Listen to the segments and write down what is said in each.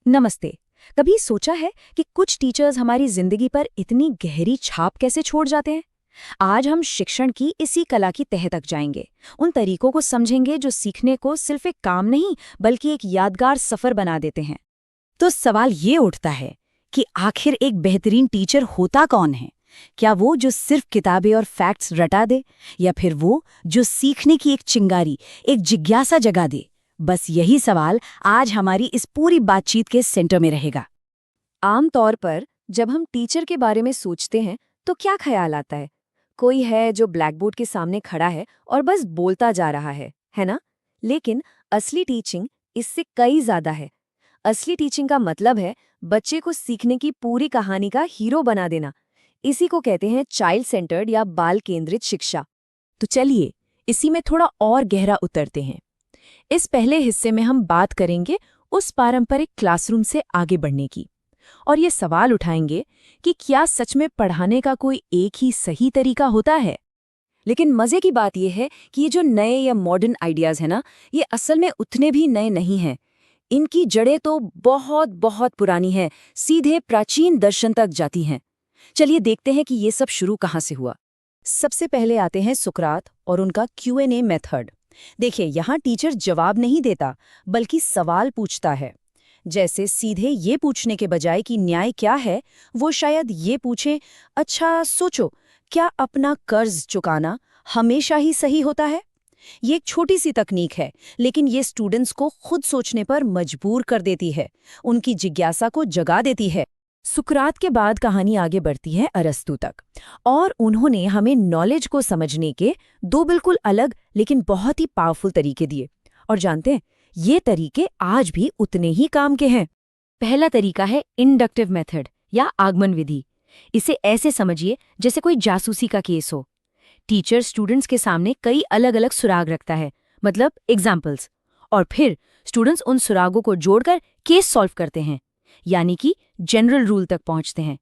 नमस्ते। कभी सोचा है कि कुछ टीचर्स हमारी जिंदगी पर इतनी गहरी छाप कैसे छोड़ जाते हैं? आज हम शिक्षण की इसी कला की तह तक जाएंगे। उन तरीकों को समझेंगे जो सीखने को सिर्फ एक काम नहीं बल्कि एक यादगार सफर बना देते हैं। तो सवाल ये उठता है कि आखिर एक बेहतरीन टीचर होता कौन है? क्या वो जो सिर्फ किताबें और फैक्ट्स रटा दे, या फिर वो जो सीखने की एक चिंगारी, एक जिज्ञासा जगा दे? बस यही सवाल आज हमारी इस पूरी बातचीत के सेंटर में रहेगा। आम तौर पर जब हम टीचर के बारे में सोचते हैं तो क्या ख्याल आता है? कोई है जो ब्लैक बोर्ड के सामने खड़ा है और बस बोलता जा रहा है ना? लेकिन असली टीचिंग इससे कई ज्यादा है। असली टीचिंग का मतलब है बच्चे को सीखने की पूरी कहानी का हीरो बना देना। इसी को कहते हैं चाइल्ड सेंटर्ड या बाल केंद्रित शिक्षा। तो चलिए इसी में थोड़ा और गहरा उतरते हैं। इस पहले हिस्से में हम बात करेंगे उस पारंपरिक क्लासरूम से आगे बढ़ने की, और ये सवाल उठाएंगे कि क्या सच में पढ़ाने का कोई एक ही सही तरीका होता है। लेकिन मजे की बात यह है कि ये जो नए या मॉडर्न आइडियाज हैं ना, ये असल में उतने भी नए नहीं हैं। इनकी जड़ें तो बहुत बहुत पुरानी हैं, सीधे प्राचीन दर्शन तक जाती हैं। चलिए देखते हैं कि ये सब शुरू कहाँ से हुआ। सबसे पहले आते हैं सुकरात और उनका Q&A मेथड। देखिए, यहाँ टीचर जवाब नहीं देता बल्कि सवाल पूछता है। जैसे सीधे ये पूछने के बजाय कि न्याय क्या है, वो शायद ये पूछे, अच्छा सोचो, क्या अपना कर्ज चुकाना हमेशा ही सही होता है? ये एक छोटी सी तकनीक है, लेकिन ये स्टूडेंट्स को खुद सोचने पर मजबूर कर देती है, उनकी जिज्ञासा को जगा देती है। सुकरात के बाद कहानी आगे बढ़ती है अरस्तु तक, और उन्होंने हमें नॉलेज को समझने के दो बिल्कुल अलग लेकिन बहुत ही पावरफुल तरीके दिए। और जानते हैं, ये तरीके आज भी उतने ही काम के हैं। पहला तरीका है इंडक्टिव मेथड या आगमन विधि। इसे ऐसे समझिए जैसे कोई जासूसी का केस हो। टीचर स्टूडेंट्स के सामने कई अलग अलग सुराग रखता है, मतलब एग्जाम्पल्स, और फिर स्टूडेंट्स उन सुरागों को जोड़कर केस सॉल्व करते हैं, यानी कि जनरल रूल तक पहुंचते हैं।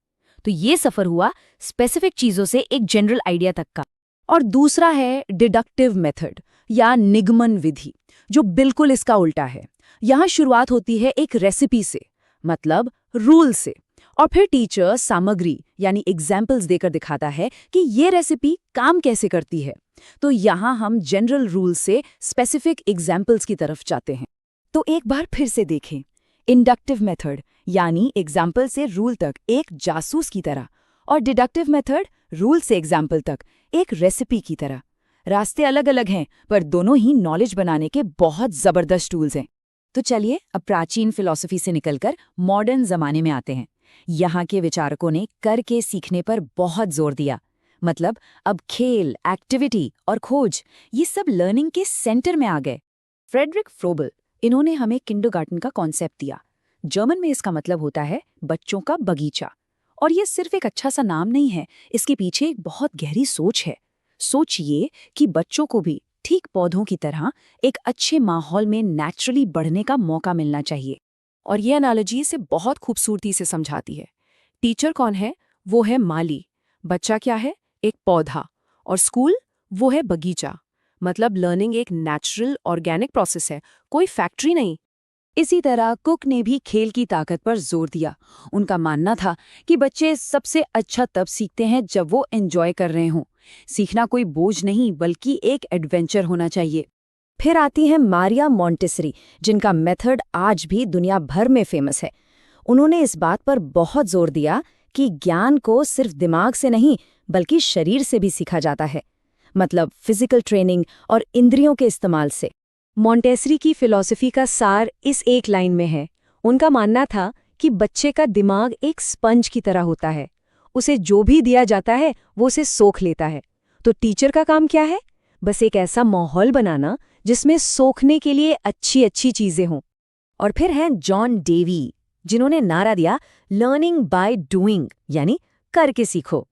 तो ये सफर हुआ स्पेसिफिक चीजों से एक जनरल आइडिया तक का। और दूसरा है डिडक्टिव मेथड या निगमन विधि, जो बिल्कुल इसका उल्टा है। यहाँ शुरुआत होती है एक रेसिपी से, मतलब रूल से, और फिर टीचर सामग्री यानी एग्जाम्पल्स देकर दिखाता है कि ये रेसिपी काम कैसे करती है। तो यहाँ हम जनरल रूल से स्पेसिफिक एग्जाम्पल्स की तरफ जाते हैं। तो एक बार फिर से देखें, इंडक्टिव मेथड यानी एग्जाम्पल से रूल तक एक जासूस की तरह, और डिडक्टिव मेथड रूल से एग्जाम्पल तक एक रेसिपी की तरह। रास्ते अलग अलग हैं, पर दोनों ही नॉलेज बनाने के बहुत जबरदस्त टूल्स हैं। तो चलिए अब प्राचीन फिलॉसफी से निकलकर मॉडर्न जमाने में आते हैं। यहाँ के विचारकों ने करके सीखने पर बहुत जोर दिया। मतलब अब खेल, एक्टिविटी और खोज, ये सब लर्निंग के सेंटर में आ गए। फ्रेडरिक फ्रोबल, इन्होंने हमें किंडरगार्टन का कॉन्सेप्ट दिया। जर्मन में इसका मतलब होता है बच्चों का बगीचा। और ये सिर्फ एक अच्छा सा नाम नहीं है, इसके पीछे एक बहुत गहरी सोच है। सोच ये कि बच्चों को भी ठीक पौधों की तरह एक अच्छे माहौल में नेचुरली बढ़ने का मौका मिलना चाहिए। और ये एनालॉजी इसे बहुत खूबसूरती से समझाती है। टीचर कौन है? वो है माली। बच्चा क्या है? एक पौधा। और स्कूल, वो है बगीचा। मतलब लर्निंग एक नेचुरल ऑर्गेनिक प्रोसेस है, कोई फैक्ट्री नहीं। इसी तरह कुक ने भी खेल की ताकत पर जोर दिया। उनका मानना था कि बच्चे सबसे अच्छा तब सीखते हैं जब वो एंजॉय कर रहे हों। सीखना कोई बोझ नहीं बल्कि एक एडवेंचर होना चाहिए। फिर आती हैं मारिया मॉन्टेसरी, जिनका मेथड आज भी दुनिया भर में फेमस है। उन्होंने इस बात पर बहुत जोर दिया कि ज्ञान को सिर्फ दिमाग से नहीं बल्कि शरीर से भी सीखा जाता है, मतलब फिजिकल ट्रेनिंग और इंद्रियों के इस्तेमाल से। मॉन्टेसरी की फिलॉसफी का सार इस एक लाइन में है। उनका मानना था कि बच्चे का दिमाग एक स्पंज की तरह होता है, उसे जो भी दिया जाता है वो उसे सोख लेता है। तो टीचर का काम क्या है? बस एक ऐसा माहौल बनाना जिसमें सोखने के लिए अच्छी अच्छी चीजें हों। और फिर हैं जॉन डेवी, जिन्होंने नारा दिया लर्निंग बाय डूइंग, यानी करके सीखो।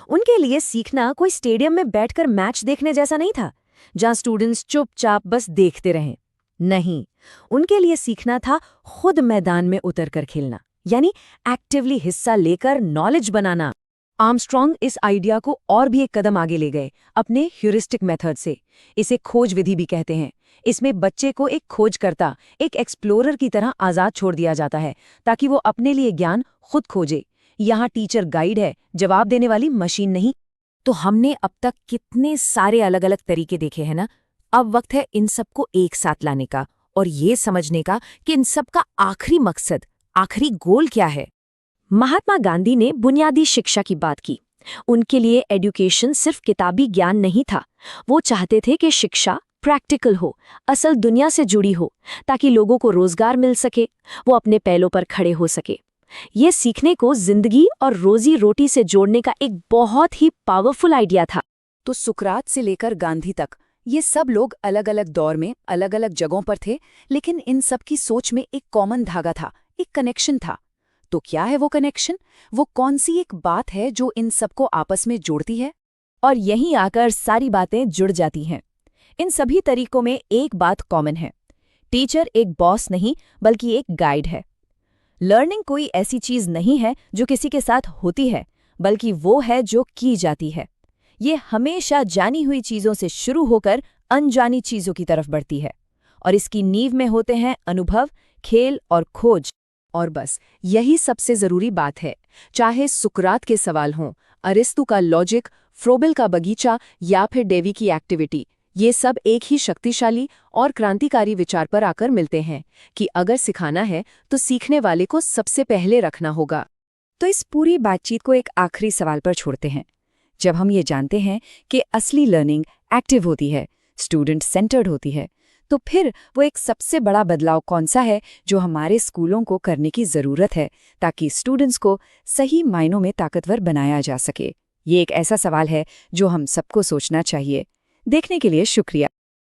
उनके लिए सीखना कोई स्टेडियम में बैठकर मैच देखने जैसा नहीं था, जहां स्टूडेंट्स चुपचाप बस देखते रहें। नहीं, उनके लिए सीखना था खुद मैदान में उतरकर खेलना, यानी एक्टिवली हिस्सा लेकर नॉलेज बनाना। आर्मस्ट्रॉन्ग इस आइडिया को और भी एक कदम आगे ले गए अपने ह्यूरिस्टिक मेथड से। इसे खोज विधि भी कहते हैं। इसमें बच्चे को एक खोजकर्ता, एक एक्सप्लोरर की तरह आज़ाद छोड़ दिया जाता है ताकि वो अपने लिए ज्ञान खुद खोजे। यहाँ टीचर गाइड है, जवाब देने वाली मशीन नहीं। तो हमने अब तक कितने सारे अलग अलग तरीके देखे हैं ना। अब वक्त है इन सबको एक साथ लाने का और ये समझने का कि इन सब का आखिरी मकसद, आखिरी गोल क्या है। महात्मा गांधी ने बुनियादी शिक्षा की बात की। उनके लिए एजुकेशन सिर्फ किताबी ज्ञान नहीं था। वो चाहते थे कि शिक्षा प्रैक्टिकल हो, असल दुनिया से जुड़ी हो, ताकि लोगों को रोजगार मिल सके, वो अपने पैरों पर खड़े हो सके। ये सीखने को जिंदगी और रोजी रोटी से जोड़ने का एक बहुत ही पावरफुल आइडिया था। तो सुकरात से लेकर गांधी तक ये सब लोग अलग अलग दौर में अलग अलग जगहों पर थे, लेकिन इन सब की सोच में एक कॉमन धागा था, एक कनेक्शन था। तो क्या है वो कनेक्शन? वो कौन सी एक बात है जो इन सबको आपस में जोड़ती है? और यहीं आकर सारी बातें जुड़ जाती हैं। इन सभी तरीकों में एक बात कॉमन है। टीचर एक बॉस नहीं बल्कि एक गाइड है। लर्निंग कोई ऐसी चीज नहीं है जो किसी के साथ होती है, बल्कि वो है जो की जाती है। ये हमेशा जानी हुई चीजों से शुरू होकर अनजानी चीजों की तरफ बढ़ती है, और इसकी नींव में होते हैं अनुभव, खेल और खोज। और बस यही सबसे जरूरी बात है। चाहे सुकरात के सवाल हों, अरिस्तु का लॉजिक, फ्रोबेल का बगीचा या फिर डेवी की एक्टिविटी, ये सब एक ही शक्तिशाली और क्रांतिकारी विचार पर आकर मिलते हैं कि अगर सिखाना है तो सीखने वाले को सबसे पहले रखना होगा। तो इस पूरी बातचीत को एक आखिरी सवाल पर छोड़ते हैं। जब हम ये जानते हैं कि असली लर्निंग एक्टिव होती है, स्टूडेंट सेंटर्ड होती है, तो फिर वो एक सबसे बड़ा बदलाव कौन सा है जो हमारे स्कूलों को करने की ज़रूरत है ताकि स्टूडेंट्स को सही मायनों में ताकतवर बनाया जा सके? ये एक ऐसा सवाल है जो हम सबको सोचना चाहिए। देखने के लिए शुक्रिया।